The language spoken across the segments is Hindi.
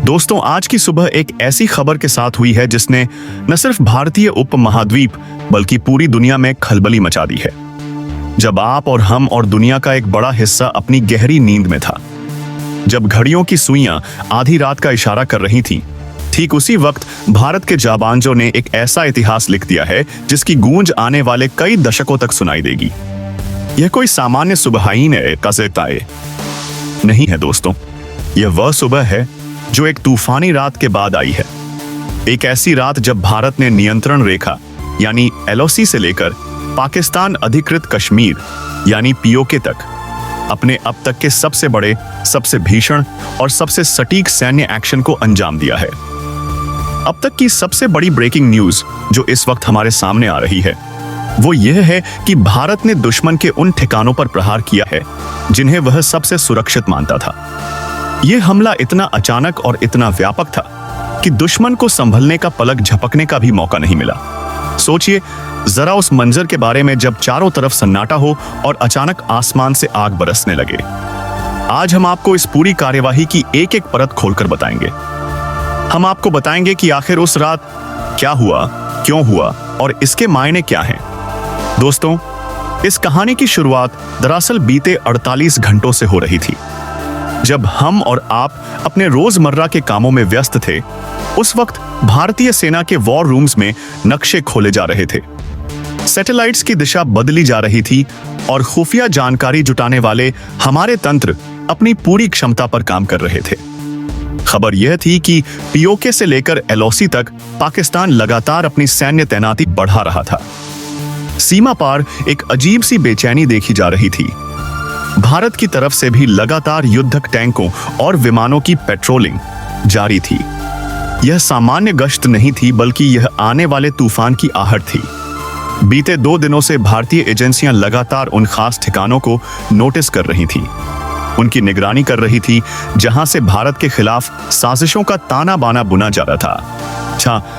दोस्तों, आज की सुबह एक ऐसी खबर के साथ हुई है जिसने न सिर्फ भारतीय उपमहाद्वीप बल्कि पूरी दुनिया में खलबली मचा दी है। जब आप और हम और दुनिया का एक बड़ा हिस्सा अपनी गहरी नींद में था, जब घड़ियों की सुइयां आधी रात का इशारा कर रही थीं, ठीक उसी वक्त भारत के जाबांजों ने एक ऐसा इतिहास लिख दिया है जिसकी गूंज आने वाले कई दशकों तक सुनाई देगी। यह कोई सामान्य सुबह ही नहीं है दोस्तों, यह वह सुबह है जो एक तूफानी रात के बाद आई है। एक ऐसी रात जब भारत ने नियंत्रण रेखा यानी LOC से लेकर पाकिस्तान अधिकृत कश्मीर यानी POK तक अपने अब तक के सबसे बड़े, सबसे भीषण और सबसे सटीक सैन्य एक्शन को अंजाम दिया है। अब तक की सबसे बड़ी ब्रेकिंग न्यूज जो इस वक्त हमारे सामने आ रही है वो यह है कि भारत ने दुश्मन के उन ठिकानों पर प्रहार किया है जिन्हें वह सबसे सुरक्षित मानता था। यह हमला इतना अचानक और इतना व्यापक था कि दुश्मन को संभलने का, पलक झपकने का भी मौका नहीं मिला। सोचिए जरा उस मंजर के बारे में जब चारों तरफ सन्नाटा हो और अचानक आसमान से आग बरसने लगे। आज हम आपको इस पूरी कार्यवाही की एक एक परत खोलकर बताएंगे। हम आपको बताएंगे कि आखिर उस रात क्या हुआ, क्यों हुआ और इसके मायने क्या हैं। दोस्तों, इस कहानी की शुरुआत दरअसल बीते 48 घंटों से हो रही थी, जब हम और आप अपने रोजमर्रा के कामों में व्यस्त थे। उस वक्त भारतीय सेना के वॉर रूम्स में नक्शे खोले जा रहे थे, सैटेलाइट्स की दिशा बदली जा रही थी और खुफिया जानकारी जुटाने वाले हमारे तंत्र अपनी पूरी क्षमता पर काम कर रहे थे। खबर यह थी कि POK से लेकर LOC तक पाकिस्तान लगातार अपनी सैन्य तैनाती बढ़ा रहा था। सीमा पार एक अजीब सी बेचैनी देखी जा रही थी। भारत की तरफ से भी लगातार युद्धक टैंकों और विमानों की पेट्रोलिंग जारी थी। यह सामान्य गश्त नहीं थी, बल्कि यह आने वाले तूफान की आहट थी। बीते 2 दिनों से भारतीय एजेंसियां लगातार उन खास ठिकानों को नोटिस कर रही थी, उनकी निगरानी कर रही थी जहां से भारत के खिलाफ साजिशों का ताना बाना बुना जा रहा था।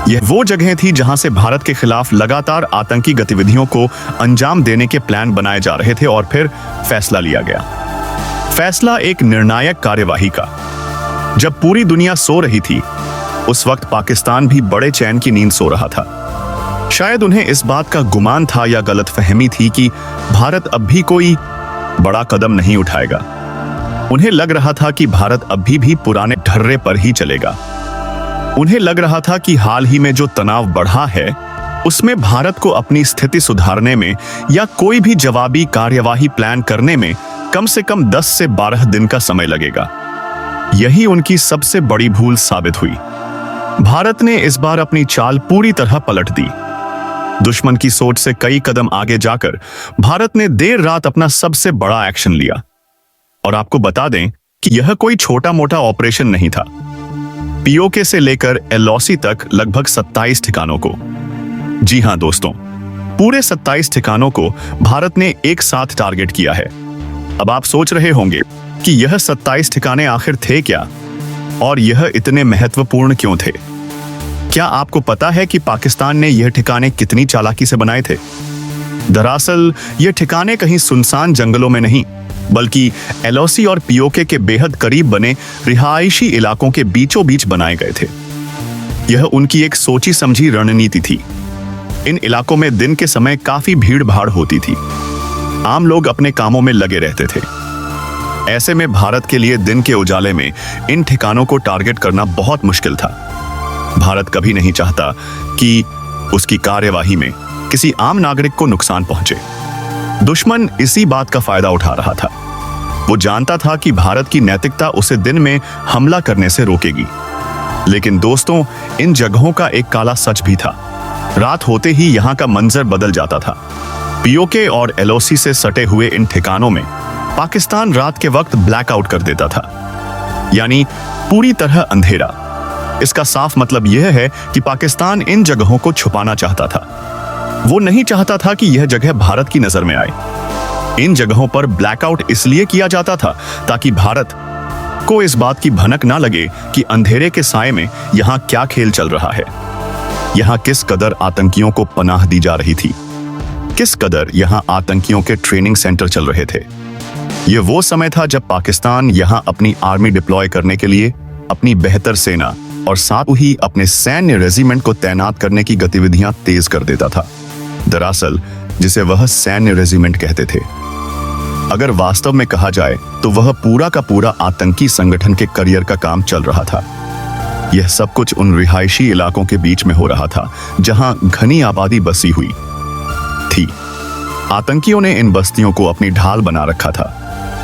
यह वो जगह थी जहां से भारत के खिलाफ लगातार आतंकी गतिविधियों को अंजाम देने के प्लान बनाए जा रहे थे। और फिर फैसला लिया गया। फैसला एक निर्णायक कार्यवाही का। जब पूरी दुनिया सो रही थी, उस वक्त पाकिस्तान भी बड़े चैन की नींद सो रहा था। शायद उन्हें इस बात का गुमान था या गलतफहमी थी कि भारत अब भी कोई बड़ा कदम नहीं उठाएगा। उन्हें लग रहा था कि भारत अभी भी पुराने ढर्रे पर ही चलेगा। उन्हें लग रहा था कि हाल ही में जो तनाव बढ़ा है उसमें भारत को अपनी स्थिति सुधारने में या कोई भी जवाबी कार्यवाही प्लान करने में कम से कम 10 से 12 दिन का समय लगेगा। यही उनकी सबसे बड़ी भूल साबित हुई। भारत ने इस बार अपनी चाल पूरी तरह पलट दी। दुश्मन की सोच से कई कदम आगे जाकर भारत ने देर रात अपना सबसे बड़ा एक्शन लिया। और आपको बता दें कि यह कोई छोटा मोटा ऑपरेशन नहीं था। POK से लेकर LOC तक लगभग 27 ठिकानों को, जी हां दोस्तों, पूरे 27 ठिकानों को भारत ने एक साथ टारगेट किया है। अब आप सोच रहे होंगे कि यह 27 ठिकाने आखिर थे क्या और यह इतने महत्वपूर्ण क्यों थे। क्या आपको पता है कि पाकिस्तान ने यह ठिकाने कितनी चालाकी से बनाए थे? दरअसल यह ठिकाने कहीं सुनसान जंगलों में नहीं, बल्कि LOC और POK के बेहद करीब बने रिहायशी इलाकों के बीचों बीच बनाए गए थे। यह उनकी एक सोची समझी रणनीति थी। इन इलाकों में दिन के समय काफी भीड़ भाड़ होती थी। आम लोग अपने कामों में लगे रहते थे। ऐसे में भारत के लिए दिन के उजाले में इन ठिकानों को टारगेट करना बहुत मुश्किल था। भारत कभी नहीं चाहता कि उसकी कार्यवाही में किसी आम नागरिक को नुकसान पहुंचे। दुश्मन इसी बात का फायदा उठा रहा था। वो जानता था कि भारत की नैतिकता उसे दिन में हमला करने से रोकेगी। लेकिन दोस्तों, इन जगहों का एक काला सच भी था। रात होते ही यहां का मंजर बदल जाता था। POK और LOC से सटे हुए इन ठिकानों में पाकिस्तान रात के वक्त ब्लैकआउट कर देता था, यानी पूरी तरह अंधेरा। इसका साफ मतलब यह है कि पाकिस्तान इन जगहों को छुपाना चाहता था। वो नहीं चाहता था कि यह जगह भारत की नजर में आए। इन जगहों पर ब्लैकआउट इसलिए किया जाता था ताकि भारत को इस बात की भनक ना लगे कि अंधेरे के साए में यहां क्या खेल चल रहा है। यहां किस कदर आतंकियों को पनाह दी जा रही थी, किस कदर यहां आतंकियों के ट्रेनिंग सेंटर चल रहे थे। ये वो समय था जब पाकिस्तान यहाँ अपनी आर्मी डिप्लॉय करने के लिए अपनी बेहतर सेना और साथ ही अपने सैन्य रेजिमेंट को तैनात करने की गतिविधियां तेज कर देता था। दरअसल जिसे वह सैन्य रेजिमेंट कहते थे, अगर वास्तव में कहा जाए तो वह पूरा का पूरा आतंकी संगठन के करियर का काम चल रहा था। यह सब कुछ उन रिहायशी इलाकों के बीच में हो रहा था जहां घनी आबादी बसी हुई थी। आतंकियों ने इन बस्तियों को अपनी ढाल बना रखा था,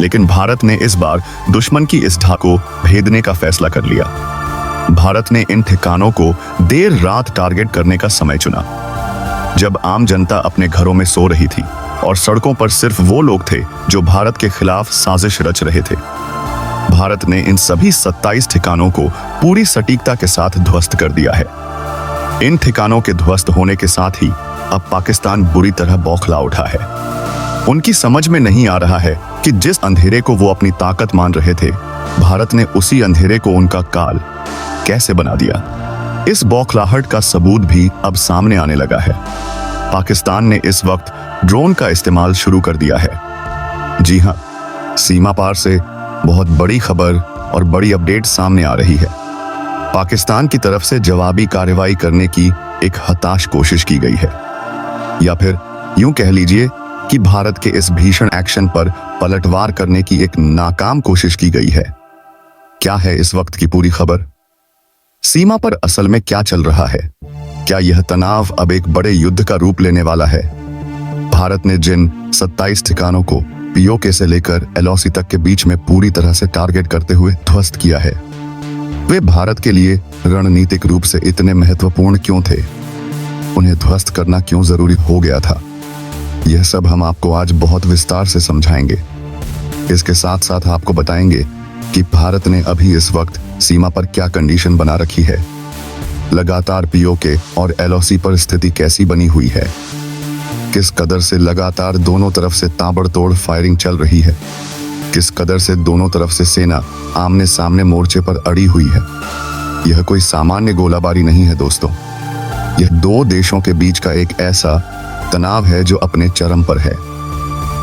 लेकिन भारत ने इस बार दुश्मन की इस ढाल को भेदने का फैसला कर लिया। भारत ने इन ठिकानों को देर रात टारगेट करने का समय चुना, जब आम जनता अपने घरों में सो रही थी और सड़कों पर सिर्फ वो लोग थे जो भारत के खिलाफ साजिश रच रहे थे। भारत ने इन सभी 27 ठिकानों को पूरी सटीकता के साथ ध्वस्त कर दिया है। इन ठिकानों के ध्वस्त होने के साथ ही अब पाकिस्तान बुरी तरह बौखला उठा है। उनकी समझ में नहीं आ रहा है कि जिस अंधेरे को वो अपनी ताकत मान रहे थे, भारत ने उसी अंधेरे को उनका काल कैसे बना दिया। इस बौखलाहट का सबूत भी अब सामने आने लगा है। पाकिस्तान ने इस वक्त ड्रोन का इस्तेमाल शुरू कर दिया है। जी हां, सीमा पार से बहुत बड़ी खबर और बड़ी अपडेट सामने आ रही है। पाकिस्तान की तरफ से जवाबी कार्रवाई करने की एक हताश कोशिश की गई है, या फिर यूं कह लीजिए कि भारत के इस भीषण एक्शन पर पलटवार करने की एक नाकाम कोशिश की गई है। क्या है इस वक्त की पूरी खबर? सीमा पर असल में क्या चल रहा है? क्या यह तनाव अब एक बड़े युद्ध का रूप लेने वाला है? भारत ने जिन 27 ठिकानों को पीओके से लेकर एलओसी तक के बीच में पूरी तरह से टारगेट करते हुए ध्वस्त किया है, वे भारत के लिए रणनीतिक रूप से इतने महत्वपूर्ण क्यों थे? उन्हें ध्वस्त करना क्यों जरूरी हो गया था? यह सब हम आपको आज बहुत विस्तार से समझाएंगे। इसके साथ साथ आपको बताएंगे कि भारत ने अभी इस वक्त सीमा पर क्या कंडीशन बना रखी है, लगातार पीओके और एलओसी पर स्थिति कैसी बनी हुई है, किस कदर से लगातार दोनों तरफ से ताबड़तोड़ फायरिंग चल रही है, किस कदर से दोनों तरफ से सेना आमने सामने मोर्चे पर अड़ी हुई है। यह कोई सामान्य गोलाबारी नहीं है दोस्तों, यह दो देशों के बीच का एक ऐसा तनाव है जो अपने चरम पर है।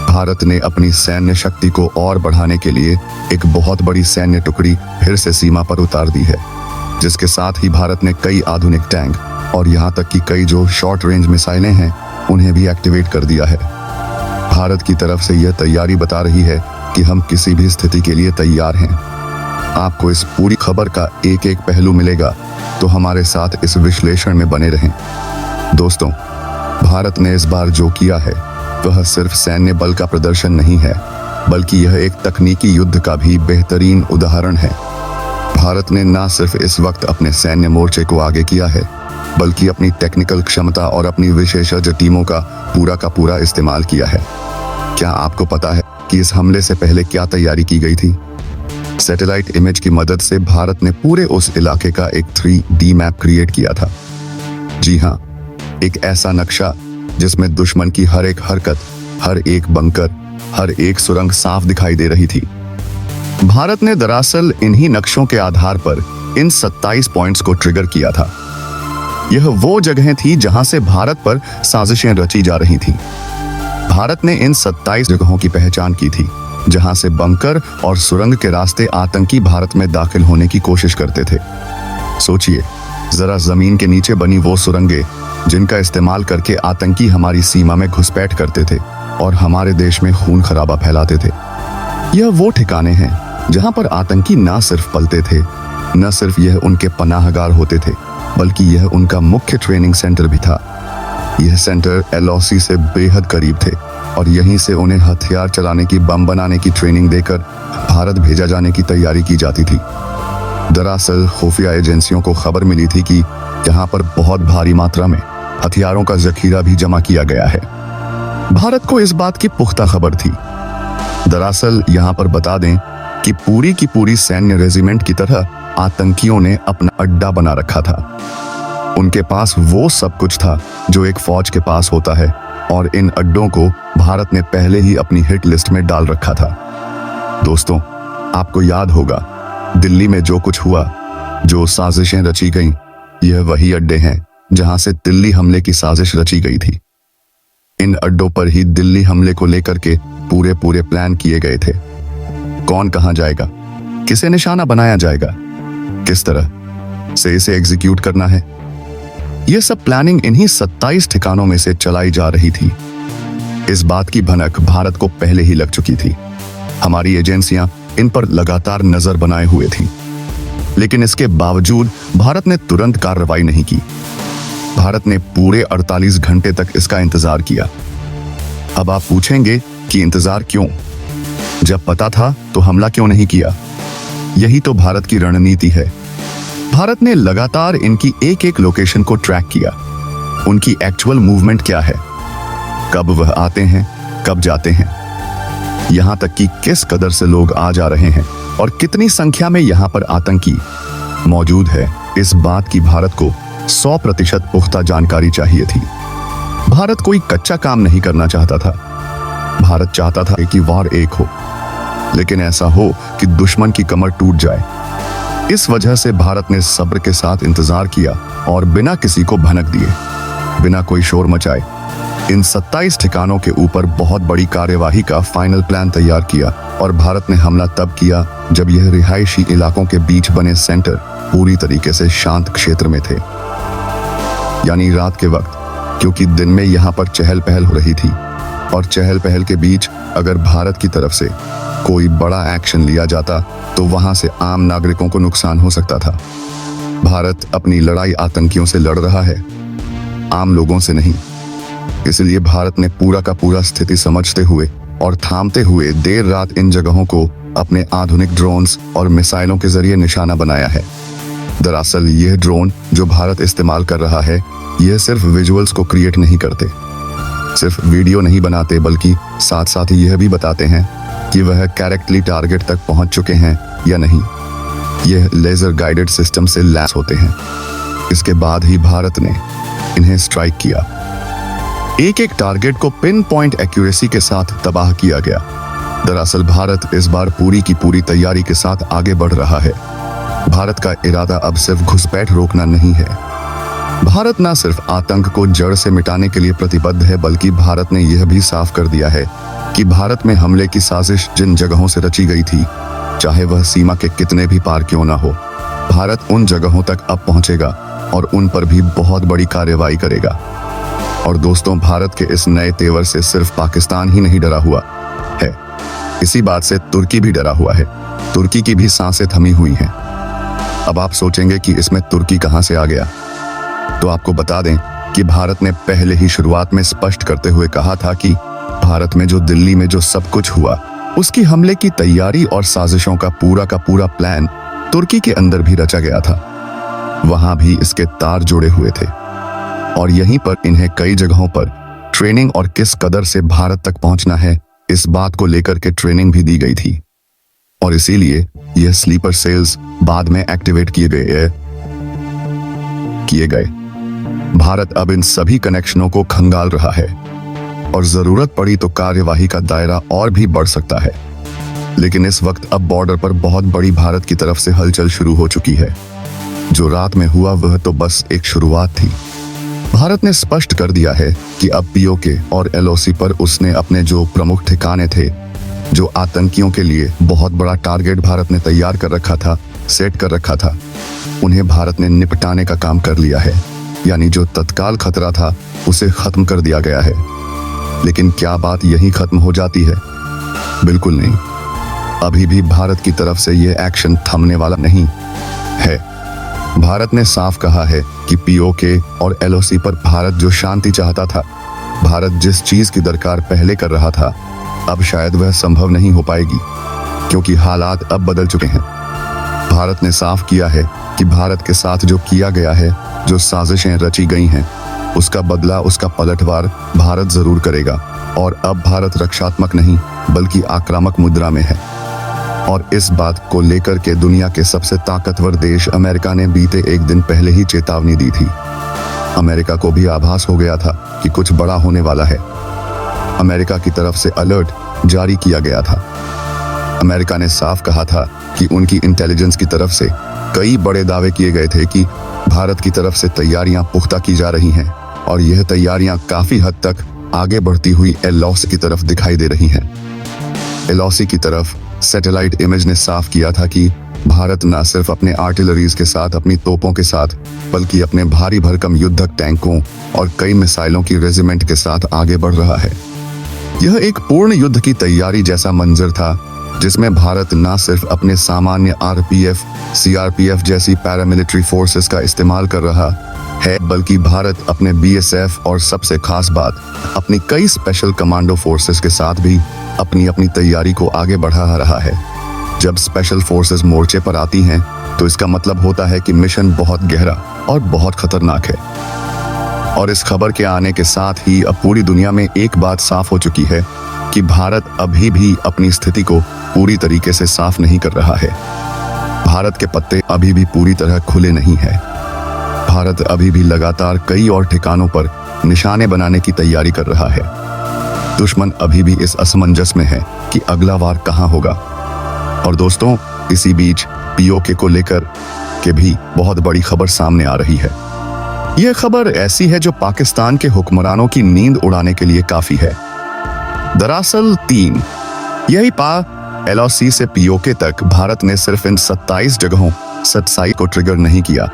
भारत ने अपनी सैन्य शक्ति को और बढ़ाने के लिए एक बहुत बड़ी सैन्य टुकड़ी फिर से सीमा पर उतार दी है, जिसके साथ ही भारत ने कई आधुनिक टैंक और यहाँ तक कि कई जो शॉर्ट रेंज मिसाइलें हैं उन्हें भी एक्टिवेट कर दिया है। भारत की तरफ से यह तैयारी बता रही है कि हम किसी भी स्थिति के लिए तैयार हैं। आपको इस पूरी खबर का एक एक पहलू मिलेगा, तो हमारे साथ इस विश्लेषण में बने रहें। दोस्तों, भारत ने इस बार जो किया है वह सिर्फ सैन्य बल का प्रदर्शन नहीं है, बल्कि यह एक तकनीकी युद्ध का भी बेहतरीन उदाहरण है। भारत ने न सिर्फ इस वक्त अपने सैन्य मोर्चे को आगे किया है, बल्कि अपनी टेक्निकल क्षमता और अपनी विशेषज्ञ टीमों का पूरा इस्तेमाल किया है। क्या आपको पता है कि इस हमले से पहले क्या तैयारी की गई थी? सैटेलाइट इमेज की मदद से भारत ने पूरे उस इलाके का एक 3D मैप क्रिएट किया था। जी हाँ, एक ऐसा नक्शा जिसमें दुश्मन की हर एक हरकत, हर एक बंकर, हर एक सुरंग साफ दिखाई दे रही थी। भारत ने दरअसल इन्हीं नक्शों के आधार पर इन 27 पॉइंट्स को ट्रिगर किया था। यह वो जगहें थी जहां से भारत पर साजिशें रची जा रही थी। भारत ने इन 27 जगहों की पहचान की थी जहां से बंकर और सुरंग के रास्ते आतंकी भारत में दाखिल होने की कोशिश करते थे। सोचिए जरा, जमीन के नीचे बनी वो सुरंगें जिनका इस्तेमाल करके आतंकी हमारी सीमा में घुसपैठ करते थे और हमारे देश में खून खराबा फैलाते थे। यह वो ठिकाने हैं जहां पर आतंकी ना सिर्फ पलते थे, न सिर्फ यह उनके पनाहगार होते थे, बल्कि यह उनका मुख्य ट्रेनिंग सेंटर भी था। यह सेंटर एलओसी से बेहद करीब थे और यहीं से उन्हें हथियार चलाने की, बम बनाने की ट्रेनिंग देकर भारत भेजा जाने की तैयारी की जाती थी। दरअसल खुफिया एजेंसियों को खबर मिली थी कि यहाँ पर बहुत भारी मात्रा में हथियारों का जखीरा भी जमा किया गया है। भारत को इस बात की पुख्ता खबर थी। दरअसल यहाँ पर बता दें कि की पूरी सैन्य रेजिमेंट की तरह आतंकियों ने अपना अड्डा बना रखा था। उनके पास वो सब कुछ था जो एक फौज के पास होता है, और इन अड्डों को भारत ने पहले ही अपनी हिट लिस्ट में डाल रखा था। दोस्तों, आपको याद होगा दिल्ली में जो कुछ हुआ, जो साजिशें रची गईं, यह वही अड्डे हैं जहां से दिल्ली हमले की साजिश रची गई थी। इन अड्डों पर ही दिल्ली हमले को लेकर के पूरे पूरे प्लान किए गए थे। कौन कहां जाएगा, किसे निशाना बनाया जाएगा, किस तरह से इसे एग्जीक्यूट करना है, यह सब प्लानिंग इन्हीं 27 ठिकानों में से चलाई जा रही थी। इस बात की भनक भारत को पहले ही लग चुकी थी। हमारी एजेंसियां इन पर लगातार नजर बनाए हुए थीं। लेकिन इसके बावजूद भारत ने तुरंत कार्रवाई नहीं की। भारत ने पूरे 48 घंटे तक इसका इंतजार किया। अब आप पूछेंगे कि इंतजार क्यों? जब पता था तो हमला क्यों नहीं किया? यही तो भारत की रणनीति है। भारत ने लगातार इनकी एक एक लोकेशन को ट्रैक किया। उनकी एक्चुअल मूवमेंट क्या है, कब वह आते हैं, कब जाते हैं, यहां तक कि किस कदर से लोग आ जा रहे हैं और कितनी संख्या में यहां पर आतंकी मौजूद है। इस बात की भारत को 100% पुख्ता जानकारी चाहिए थी। भारत कोई कच्चा काम नहीं करना चाहता था। भारत चाहता था कि वार एक हो, लेकिन ऐसा हो कि दुश्मन की कमर टूट जाए। इस वजह से भारत ने सब्र के साथ इंतजार किया और बिना किसी को भनक दिए, बिना कोई शोर मचाए, इन 27 ठिकानों के ऊपर बहुत बड़ी कार्यवाही का फाइनल प्लान तैयार किया। और भारत ने हमला तब किया जब यह रिहायशी इलाकों के बीच बने सेंटर पूरी तरीके से शांत क्षेत्र में थे, यानी रात के वक्त, क्योंकि दिन में यहाँ पर चहल पहल हो रही थी। और चहल पहल के बीच अगर भारत की तरफ से कोई बड़ा एक्शन लिया जाता तो वहां से आम नागरिकों को नुकसान हो सकता था। भारत अपनी लड़ाई आतंकियों से लड़ रहा है, आम लोगों से नहीं। इसलिए भारत ने पूरा का पूरा स्थिति समझते हुए और थामते हुए देर रात इन जगहों को अपने आधुनिक ड्रोन्स और मिसाइलों के जरिए निशाना बनाया है। दरअसल यह ड्रोन जो भारत इस्तेमाल कर रहा है, यह सिर्फ विजुअल्स को क्रिएट नहीं करते, सिर्फ वीडियो नहीं बनाते, बल्कि साथ साथ यह भी बताते हैं कि वह करेक्टली टारगेट तक पहुंच चुके हैं या नहीं। यह लेजर गाइडेड सिस्टम से लैस होते हैं। इसके बाद ही भारत ने इन्हें स्ट्राइक किया। एक एक टारगेट को पिन पॉइंट एक्यूरेसी के साथ तबाह किया गया। दरअसल भारत इस बार पूरी की पूरी तैयारी के साथ आगे बढ़ रहा है। भारत का इरादा अब सिर्फ घुसपैठ रोकना नहीं है। भारत न सिर्फ आतंक को जड़ से मिटाने के लिए प्रतिबद्ध है, बल्कि भारत ने यह भी साफ कर दिया है कि भारत में हमले की साजिश जिन जगहों से रची गई थी, चाहे वह सीमा के कितने भी पार क्यों ना हो, भारत उन जगहों तक अब पहुंचेगा और उन पर भी बहुत बड़ी कार्रवाई करेगा। और दोस्तों, भारत के इस नए तेवर से सिर्फ पाकिस्तान ही नहीं डरा हुआ है, इसी बात से तुर्की भी डरा हुआ है। तुर्की की भी सांसें थमी हुई हैं। अब आप सोचेंगे कि इसमें तुर्की कहां से आ गया, तो आपको बता दें कि भारत ने पहले ही शुरुआत में स्पष्ट करते हुए कहा था कि भारत में जो दिल्ली में जो सब कुछ हुआ, उसकी हमले की तैयारी और साजिशों का पूरा प्लान तुर्की के अंदर भी रचा गया था। वहां भी इसके तार जुड़े हुए थे और यहीं पर इन्हें कई जगहों पर ट्रेनिंग और किस कदर से भारत तक पहुंचना है, इस बात को लेकर के ट्रेनिंग भी दी गई थी। और इसीलिए यह स्लीपर सेल्स बाद में एक्टिवेट किए गए। भारत अब इन सभी कनेक्शनों को खंगाल रहा है और जरूरत पड़ी तो कार्यवाही का दायरा और भी बढ़ सकता है। लेकिन इस वक्त अब बॉर्डर पर बहुत बड़ी भारत की तरफ से हलचल शुरू हो चुकी है। जो रात में हुआ वह तो बस एक शुरुआत थी। भारत ने स्पष्ट कर दिया है कि अब पीओके और एलओसी पर उसने अपने जो प्रमुख ठिकाने थे, जो आतंकियों के लिए बहुत बड़ा टारगेट भारत ने तैयार कर रखा था, सेट कर रखा था, उन्हें भारत ने निपटाने का काम कर लिया है। यानी जो तत्काल खतरा था उसे खत्म कर दिया गया है। लेकिन क्या बात यहीं खत्म हो जाती है? बिल्कुल नहीं। अभी भी भारत की तरफ से यह एक्शन थमने वाला नहीं है। भारत ने साफ कहा है कि पीओके और एलओसी पर भारत जो शांति चाहता था, भारत जिस चीज की दरकार पहले कर रहा था, अब शायद वह संभव नहीं हो पाएगी, क्योंकि हालात अब बदल चुके हैं। भारत ने साफ किया है कि भारत के साथ जो किया गया है, जो साजिशें रची गई हैं, उसका बदला, उसका पलटवार भारत जरूर करेगा। और अब भारत रक्षात्मक नहीं बल्कि आक्रामक मुद्रा में है। और इस बात को लेकर के दुनिया के सबसे ताकतवर देश अमेरिका ने बीते एक दिन पहले ही चेतावनी दी थी। अमेरिका को भी आभास हो गया था कि कुछ बड़ा होने वाला है। अमेरिका की तरफ से अलर्ट जारी किया गया था। अमेरिका ने साफ कहा था कि उनकी इंटेलिजेंस की तरफ से कई बड़े दावे किए गए थे कि भारत की तरफ से तैयारियां पुख्ता की जा रही हैं और यह तैयारियां काफी हद तक आगे बढ़ती हुई एलओसी की तरफ दिखाई दे रही हैं। एलओसी की तरफ सैटेलाइट इमेज ने साफ किया था कि भारत न सिर्फ अपने आर्टिलरीज के साथ, अपनी तोपों के साथ, बल्कि अपने भारी भरकम युद्धक टैंकों और कई मिसाइलों की रेजिमेंट के साथ आगे बढ़ रहा है। यह एक पूर्ण युद्ध की तैयारी जैसा मंजर था, जिसमें भारत न सिर्फ अपने सामान्य आरपीएफ, सीआरपीएफ जैसी पैरामिलिट्री फोर्सेस का इस्तेमाल कर रहा है, बल्कि भारत अपने बीएसएफ और सबसे खास बात अपनी कई स्पेशल कमांडो फोर्सेस के साथ भी अपनी अपनी तैयारी को आगे बढ़ा रहा है। जब स्पेशल फोर्सेस मोर्चे पर आती हैं, तो इसका मतलब होता है कि मिशन बहुत गहरा और बहुत खतरनाक है। और इस खबर के आने के साथ ही अब पूरी दुनिया में एक बात साफ हो चुकी है कि भारत अभी भी अपनी स्थिति को पूरी तरीके से साफ नहीं कर रहा है। भारत के पत्ते अभी भी पूरी तरह खुले नहीं है। भारत अभी भी लगातार कई और ठिकानों पर निशाने बनाने की तैयारी कर रहा है। दुश्मन अभी भी इस असमंजस में है कि अगला वार कहां होगा। और दोस्तों, इसी बीच पीओके को लेकर के भी बहुत बड़ी खबर सामने आ रही है। यह खबर ऐसी है जो पाकिस्तान के हुक्मरानों की नींद उड़ाने के लिए काफी है। दरअसल यही एलओसी से पीओके तक भारत ने सिर्फ इन 27 जगहों 27 को ट्रिगर नहीं किया।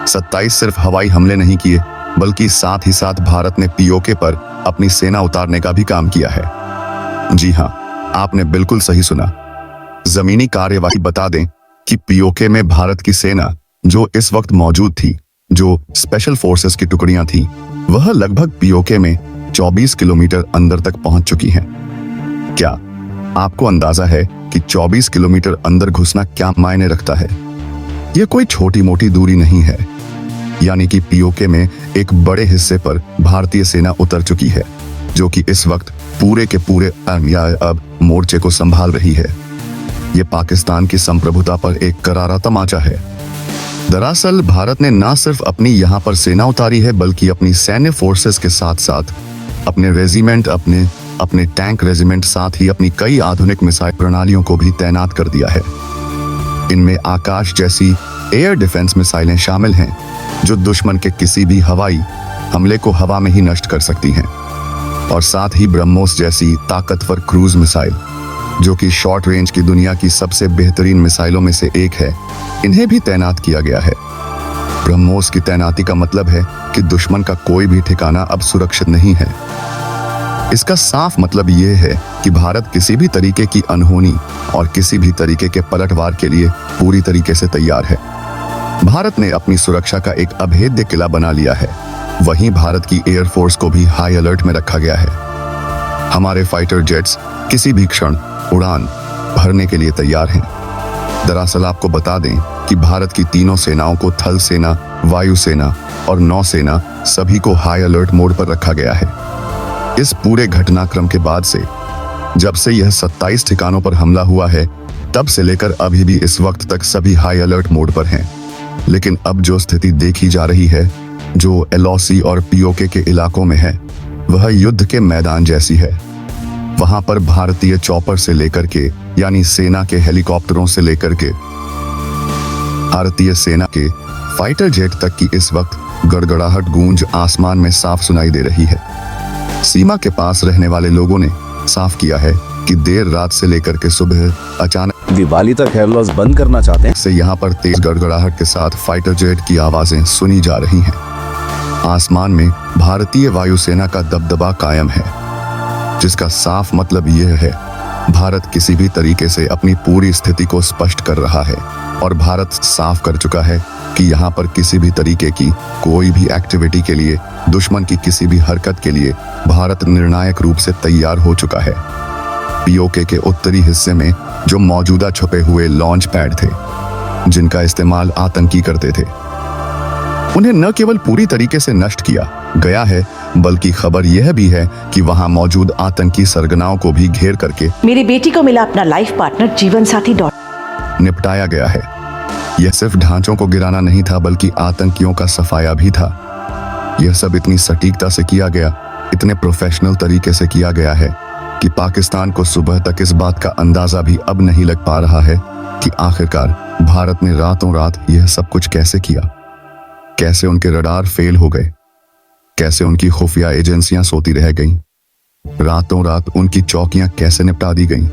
27 सिर्फ हवाई हमले नहीं किए, बल्कि साथ ही साथ भारत ने पीओके पर अपनी सेना उतारने का भी काम किया है। जी हाँ, आपने बिल्कुल सही सुना। जमीनी कार्यवाही बता दें कि पीओके में भारत की सेना जो इस वक्त मौजूद थी, जो स्पेशल फोर्सेस की टुकड़ियां थी, वह लगभग पीओके में 24 किलोमीटर अंदर तक पहुंच चुकी हैं। क्या आपको अंदाजा है कि 24 किलोमीटर अंदर घुसना क्या मायने रखता है? यह कोई छोटी मोटी दूरी नहीं है। यानी कि पीओके में एक बड़े हिस्से पर भारतीय सेना उतर चुकी है, जो कि इस वक्त पूरे के पूरे अब मोर्चे को संभाल रही है। यह पाकिस्तान की संप्रभुता पर एक करारा तमाचा है। दरअसल भारत ने न सिर्फ अपनी यहाँ पर सेना उतारी है, बल्कि अपनी सैन्य फोर्सेस के साथ साथ अपने रेजिमेंट, अपने टैंक रेजिमेंट, साथ ही अपनी कई आधुनिक मिसाइल प्रणालियों को भी तैनात कर दिया है। इनमें आकाश जैसी एयर डिफेंस मिसाइलें शामिल हैं, जो दुश्मन के किसी भी हवाई हमले को हवा में ही नष्ट कर सकती हैं, और साथ ही ब्रह्मोस जैसी ताकतवर क्रूज मिसाइल, जो कि शॉर्ट रेंज की दुनिया की सबसे बेहतरीन मिसाइलों में से एक है, इन्हें भी तैनात किया गया है। ब्रह्मोस की तैनाती का मतलब है कि दुश्मन का कोई भी ठिकाना अब सुरक्षित नहीं है। इसका साफ मतलब यह है कि भारत किसी भी तरीके की अनहोनी और किसी भी तरीके के पलटवार के लिए पूरी तरीके से तैयार है। भारत ने अपनी सुरक्षा का एक अभेद्य किला बना लिया है। वहीं भारत की एयरफोर्स को भी हाई अलर्ट में रखा गया है। हमारे फाइटर जेट्स किसी भी क्षण उड़ान भरने के लिए तैयार हैं। दरअसल आपको बता दें कि भारत की तीनों सेनाओं को, थल सेना, वायुसेना और नौसेना, सभी को हाई अलर्ट मोड पर रखा गया है। इस पूरे घटनाक्रम के बाद से, जब से यह 27 ठिकानों पर हमला हुआ है, तब से लेकर अभी भी इस वक्त तक सभी हाई अलर्ट मोड पर हैं। लेकिन अब जो स्थिति देखी जा रही है, जो एलओसी और पीओके के इलाकों में है, वह युद्ध के मैदान जैसी है। वहां पर भारतीय चॉपर से लेकर के, यानी सेना के हेलीकॉप्टरों से लेकर के भारतीय सेना के फाइटर जेट तक की इस वक्त गड़गड़ाहट गूंज आसमान में साफ सुनाई दे रही है। सीमा के पास रहने वाले लोगों ने साफ किया है कि देर रात से लेकर के सुबह अचानक दिवाली तक हेयर लॉस बंद करना चाहते हैं से यहाँ पर तेज गड़गड़ाहट के साथ फाइटर जेट की आवाजें सुनी जा रही हैं। आसमान में भारतीय वायुसेना का दबदबा कायम है, जिसका साफ मतलब यह है भारत किसी भी तरीके से अपनी पूरी स्थिति को स्पष्ट कर रहा है। और भारत साफ कर चुका है कि यहाँ पर किसी भी तरीके की कोई भी एक्टिविटी के लिए, दुश्मन की किसी भी हरकत के लिए भारत निर्णायक रूप से तैयार हो चुका है। पीओके के उत्तरी हिस्से में जो मौजूदा छुपे हुए लॉन्च पैड थे, जिनका इस्तेमाल आतंकी करते थे, उन्हें न केवल पूरी तरीके से नष्ट किया गया है, बल्कि खबर यह भी है कि वहां मौजूद आतंकी सरगनाओं को भी घेर करके मेरी बेटी को मिला अपना लाइफ पार्टनर, जीवन साथी निपटाया गया है। यह सिर्फ ढांचों को गिराना नहीं था, बल्कि आतंकियों का सफाया भी था। यह सब इतनी सटीकता से किया गया, इतने प्रोफेशनल तरीके से किया गया है कि पाकिस्तान को सुबह तक इस बात का अंदाजा भी अब नहीं लग पा रहा है कि आखिरकार भारत ने रातों रात यह सब कुछ कैसे किया। कैसे उनके रडार फेल हो गए, कैसे उनकी खुफिया एजेंसियां सोती रह गईं, रातों रात उनकी चौकियां कैसे निपटा दी गईं।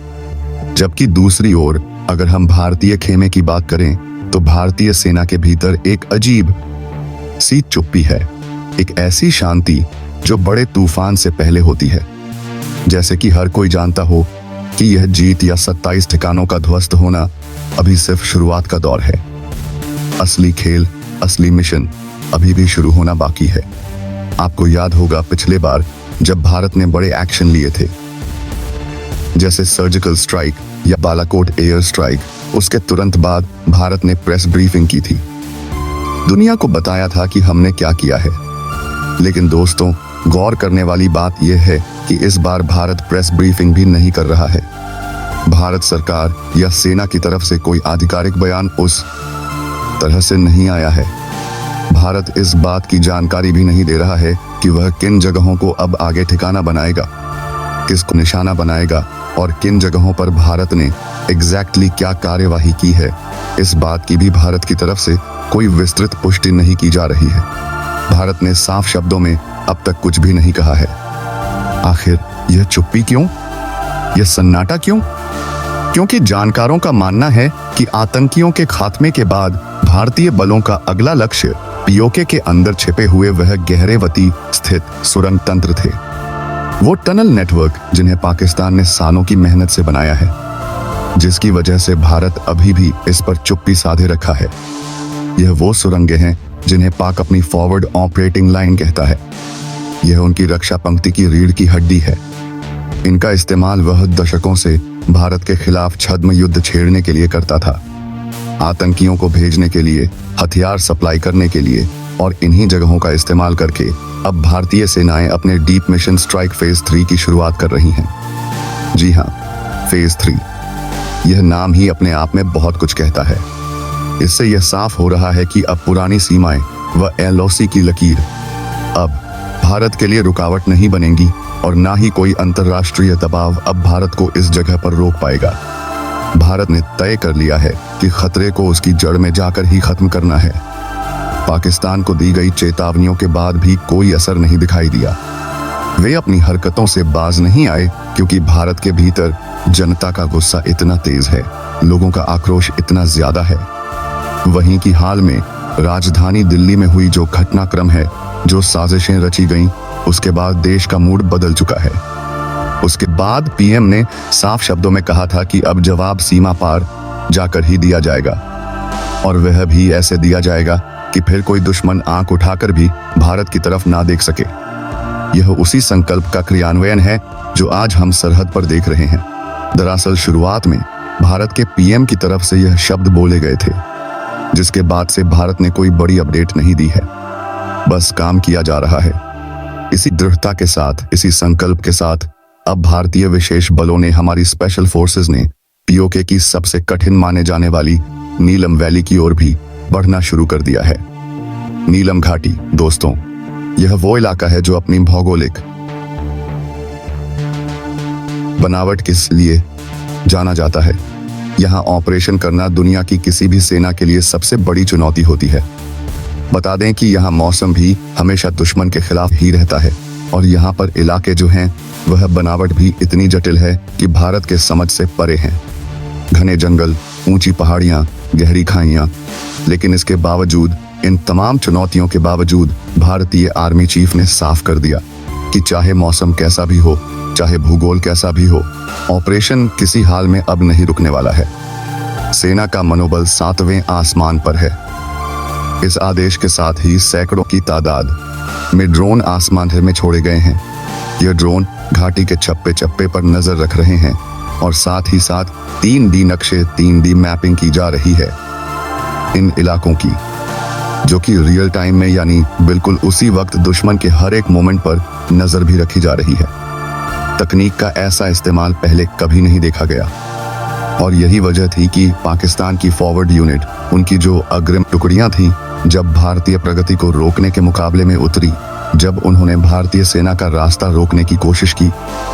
जबकि दूसरी ओर अगर हम भारतीय खेमे की बात करें तो भारतीय सेना के भीतर एक अजीब सी चुप्पी है, एक ऐसी शांति जो बड़े तूफान से पहले होती है। जैसे कि हर कोई जानता हो कि यह जीत या 27 ठिकानों का ध्वस्त होना अभी सिर्फ शुरुआत का दौर है। असली खेल, असली मिशन अभी भी शुरू होना बाकी है। आपको याद होगा पिछले बार जब भारत ने बड़े एक्शन लिए थे, जैसे सर्जिकल स्ट्राइक या बालाकोट एयर स्ट्राइक, उसके तुरंत बाद भारत ने प्रेस ब्रीफिंग की थी, दुनिया को बताया था कि हमने क्या किया है। लेकिन दोस्तों, गौर करने वाली बात यह है कि इस बार भारत प्रेस ब्रीफिंग भी नहीं कर रहा है। भारत सरकार या सेना की तरफ से कोई आधिकारिक बयान उस तरह से नहीं आया है। भारत इस बात की जानकारी भी नहीं दे रहा है कि वह किन जगहों को अब आगे ठिकाना बनाएगा, किसको निशाना बनाएगा और किन जगहों पर भारत ने एग्जैक्टली क्या कार्यवाही की है। इस बात की भी भारत की तरफ से कोई विस्तृत पुष्टि नहीं की जा रही है। भारत ने साफ शब्दों में अब तक कुछ भी नहीं कहा है। आखिर यह चुप्पी क्यों, यह सन्नाटा क्यों? क्योंकि जानकारों का मानना है कि आतंकियों के खात्मे के बाद भारतीय बलों का अगला लक्ष्य पीओके के अंदर छिपे हुए वह गहरेवती स्थित सुरंग तंत्र थे, वो टनल नेटवर्क जिन्हें पाकिस्तान ने सालों की मेहनत से बनाया है, जिसकी वजह से भारत अभी भी इस पर चुप्पी साधे रखा है। यह वो सुरंगें हैं जिन्हें पाक अपनी फॉरवर्ड ऑपरेटिंग लाइन कहता है। यह उनकी रक्षा पंक्ति की रीढ़ की हड्डी है। इनका इस्तेमाल वह दशकों से भारत के खिलाफ छद्म युद्ध छेड़ने के लिए करता था, आतंकियों को भेजने के लिए, हथियार सप्लाई करने के लिए, और इन्हीं जगहों का इस्तेमाल करके अब भारतीय सेनाएं अपने डीप मिशन स्ट्राइक फेज 3 की शुरुआत कर रही हैं। जी हाँ, फेज 3। यह नाम ही अपने आप में बहुत कुछ कहता है। इससे यह साफ हो रहा है कि अब पुरानी सीमाएं व एलओसी की लकीर अब भारत के लिए रुकावट नहीं बनेंगी और ना ही कोई अंतर्राष्ट्रीय दबाव अब भारत को इस जगह पर रोक पाएगा। भारत ने तय कर लिया है कि खतरे को उसकी जड़ में जाकर ही खत्म करना है। पाकिस्तान को दी गई चेतावनियों के बाद भी कोई असर नहीं दिखाई दिया। वे अपनी हरकतों से बाज नहीं आए क्योंकि भारत के भीतर जनता का गुस्सा इतना तेज है, लोगों का आक्रोश इतना ज्यादा है। वहीं की हाल में राजधानी दिल्ली में हुई जो घटनाक्रम है, जो साजिशें रची गईं, उसके बाद देश का मूड बदल चुका है। उसके बाद पीएम ने साफ शब्दों में कहा था कि अब जवाब सीमा पार जाकर ही दिया जाएगा, और वह भी ऐसे दिया जाएगा कि फिर कोई दुश्मन आंख उठाकर भी भारत की तरफ ना देख सके। यह उसी संकल्प का क्रियान्वयन है जो आज हम सरहद पर देख रहे हैं। दरअसल शुरुआत में भारत के पीएम की तरफ से यह शब्द बोले गए थे, जिसके बाद से भारत ने कोई बड़ी अपडेट नहीं दी है, बस काम किया जा रहा है। इसी दृढ़ता के साथ, इसी संकल्प के साथ अब भारतीय विशेष बलों ने, हमारी स्पेशल फोर्सेस ने पीओके की सबसे कठिन माने जाने वाली नीलम वैली की ओर भी बढ़ना शुरू कर दिया है। नीलम घाटी दोस्तों, यह वो इलाका है जो अपनी भौगोलिक बनावट के लिए जाना जाता है। यहाँ ऑपरेशन करना दुनिया की किसी भी सेना के लिए सबसे बड़ी चुनौती होती है। बता दें कि यहाँ मौसम भी हमेशा दुश्मन के खिलाफ ही रहता है, और यहाँ पर इलाके जो हैं वह बनावट भी इतनी जटिल है कि भारत के समझ से परे हैं। घने जंगल, ऊंची पहाड़ियाँ, गहरी खाइयाँ, लेकिन इसके बावजूद, इन तमाम चुनौतियों के बावजूद भारतीय आर्मी चीफ ने साफ कर दिया कि चाहे मौसम कैसा भी हो, चाहे भूगोल कैसा भी हो, ऑपरेशन किसी हाल में अब नहीं रुकने वाला है। सेना का मनोबल 7वें आसमान पर है। इस आदेश के साथ ही सैकड़ों की तादाद में ड्रोन आसमान में छोड़े गए हैं। यह ड्रोन घाटी के चप्पे चप्पे पर नजर रख रहे हैं, और साथ ही साथ 3D नक्शे, 3D मैपिंग की जा रही है इन इलाकों की, जो कि रियल टाइम में, यानी बिल्कुल उसी वक्त दुश्मन के हर एक मोमेंट पर नजर भी रखी जा रही है। तकनीक का ऐसा इस्तेमाल पहले कभी नहीं देखा गया, और यही वजह थी कि पाकिस्तान की फॉरवर्ड यूनिट, उनकी जो अग्रिम टुकड़ियां थीं, जब भारतीय प्रगति को रोकने के मुकाबले में उतरी, जब उन्होंने भारतीय सेना का रास्ता रोकने की कोशिश की,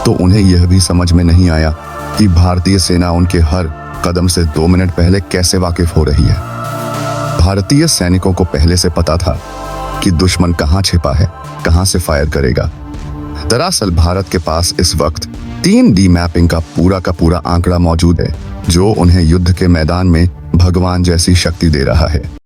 तो उन्हें यह भी समझ में नहीं आया कि भारतीय सेना उनके हर कदम से 2 मिनट पहले कैसे वाकिफ हो रही है। भारतीय सैनिकों को पहले से पता था कि दुश्मन कहाँ छिपा है, कहाँ से फायर करेगा। दरअसल भारत के पास इस वक्त 3D मैपिंग का पूरा आंकड़ा मौजूद है जो उन्हें युद्ध के मैदान में भगवान जैसी शक्ति दे रहा है।